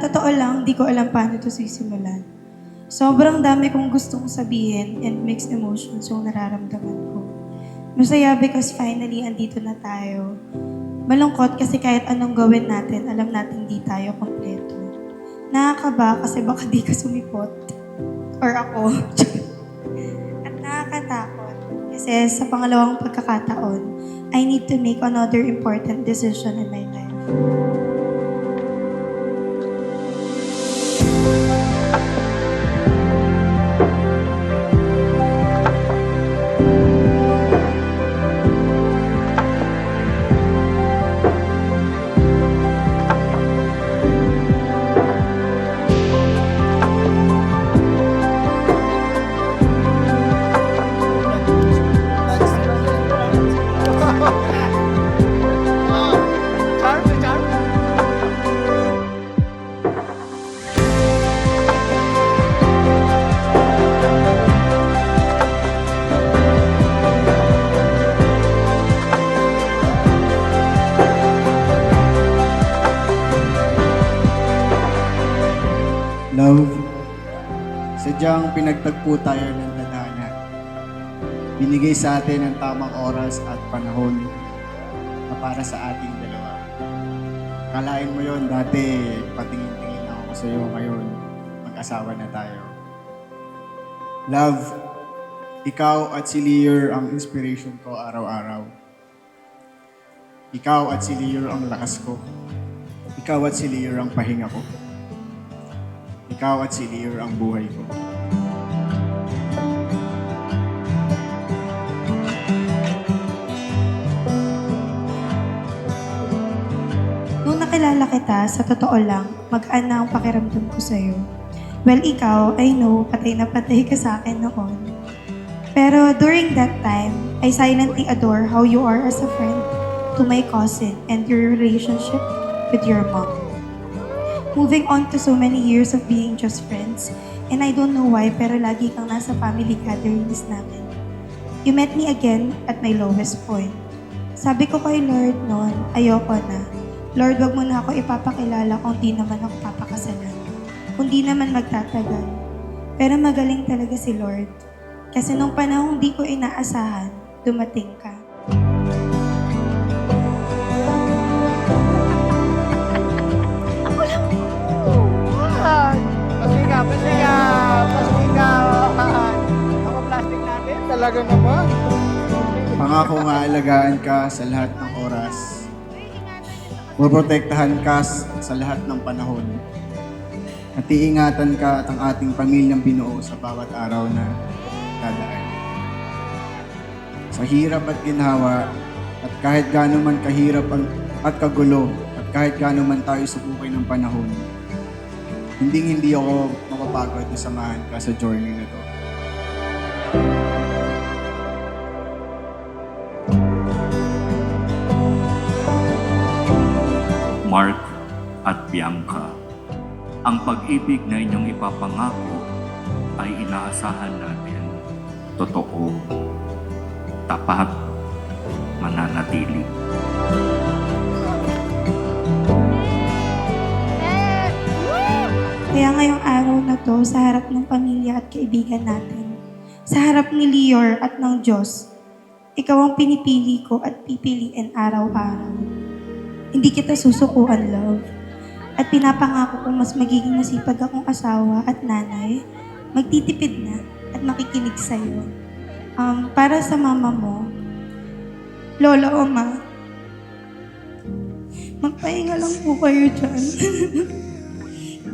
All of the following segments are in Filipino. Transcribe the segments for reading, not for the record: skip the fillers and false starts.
totoo lang, di ko alam paano ito sisimulan. Sobrang dami kong gustong sabihin and mixed emotions yung nararamdaman ko. Masaya because finally, andito na tayo. Malungkot kasi kahit anong gawin natin, alam natin di tayo kompleto. Nakakaba kasi baka di ka sumipot. Or ako. At nakakatakot kasi sa pangalawang pagkakataon, I need to make another important decision in my life. Love, sadyang pinagtagpo tayo ng tadhana. Binigay sa atin ang tamang oras at panahon na para sa ating dalawa. Kalain mo yon dati, patingin-tingin lang ako sa iyo ngayon. Mag-asawa na tayo. Love, ikaw at si Lear ang inspiration ko araw-araw. Ikaw at si Lear ang lakas ko. Ikaw at si Lear ang pahinga ko. Ikaw at si Lear ang buhay ko. Nung nakilala kita, sa totoo lang, magaan na ang pakiramdam ko sa'yo. Well, ikaw, I know, patay na patay ka sa akin noon. Pero during that time, I silently adore how you are as a friend to my cousin and your relationship with your mom. Moving on to so many years of being just friends, and I don't know why, pero lagi kang nasa family gatherings namin. You met me again at my lowest point. Sabi ko kay Lord noon, ayoko na. Lord, wag mo na ako ipapakilala kung di naman ako papakasalan. Kung di naman magtatagal. Pero magaling talaga si Lord. Kasi nung panahong di ko inaasahan, dumating ka. Plastic natin, talaga naman. Pangako nga alagaan ka sa lahat ng oras. Poprotektahan ka sa lahat ng panahon. At iingatan ka at ang ating pamilyang binuo sa bawat araw na dadaan. Sa hirap at ginhawa, at kahit gaano man kahirap at kagulo, at kahit gaano man tayo subukay ng panahon, hindi ako mapapagod na samahan ka sa journey na to. Mark at Bianca, ang pag-ibig na inyong ipapangako ay inaasahan natin. Totoo, tapat, mananatili. Kaya ngayong araw na to, sa harap ng pamilya at kaibigan natin, sa harap ni Leor at ng Diyos, ikaw ang pinipili ko at pipiliin araw-araw. Hindi kita susukuan, love. At pinapangako kong mas magiging masipag akong asawa at nanay, magtitipid na at makikinig sa'yo. Para sa mama mo, Lola o Ma, magpahinga lang po kayo dyan.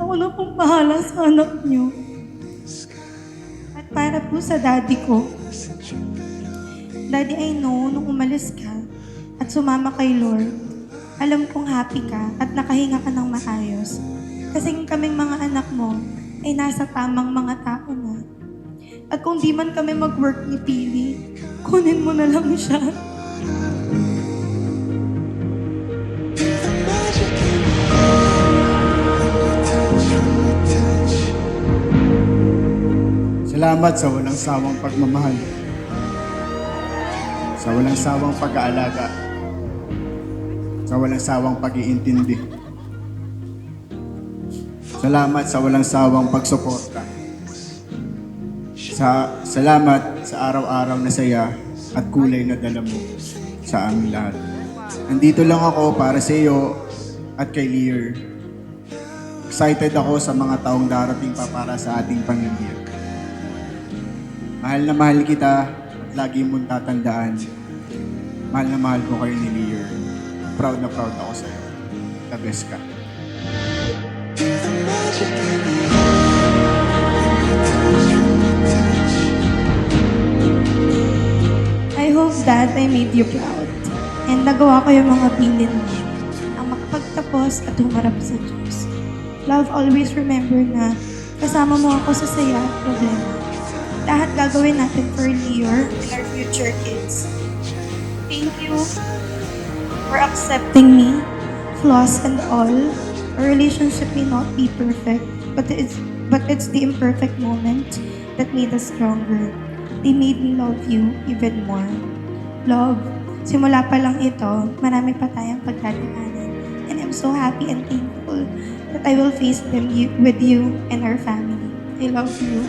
Ako na pong bahala sa anak niyo. At para po sa daddy ko, Daddy, I know, nung umalis ka at sumama kay Lord, alam kong happy ka at nakahinga ka ng maayos. Kasi kaming mga anak mo ay nasa tamang mga tao na. At kung di man kami mag-work ni Pili, kunin mo na lang siya. Salamat sa walang sawang pagmamahal. Sa walang sawang pag-aalaga. Sa walang sawang pag-iintindi. Salamat sa walang sawang pagsuporta. Salamat sa araw-araw na saya at kulay na dala mo sa aming lahat. Nandito lang ako para sa iyo at kay Lear. Excited ako sa mga taong darating pa para sa ating pamilya. Mahal na mahal kita at lagi mong tatandaan. Mahal na mahal ko kayo ni Lear. Proud na proud ako sa iyo. The best ka. I hope that I made you proud. And nagawa ko yung mga bilin mo. Ang makapagtapos at humarap sa Diyos. Love, always remember na kasama mo ako sa saya at problema. Lahat gagawin natin for Leor and our future kids. Thank you for accepting me, flaws and all. Our relationship may not be perfect, but it's the imperfect moment that made us stronger. They made me love you even more. Love, simula pa lang ito, marami pa tayong pagdadaanan. And I'm so happy and thankful that I will face them with you and our family. I love you.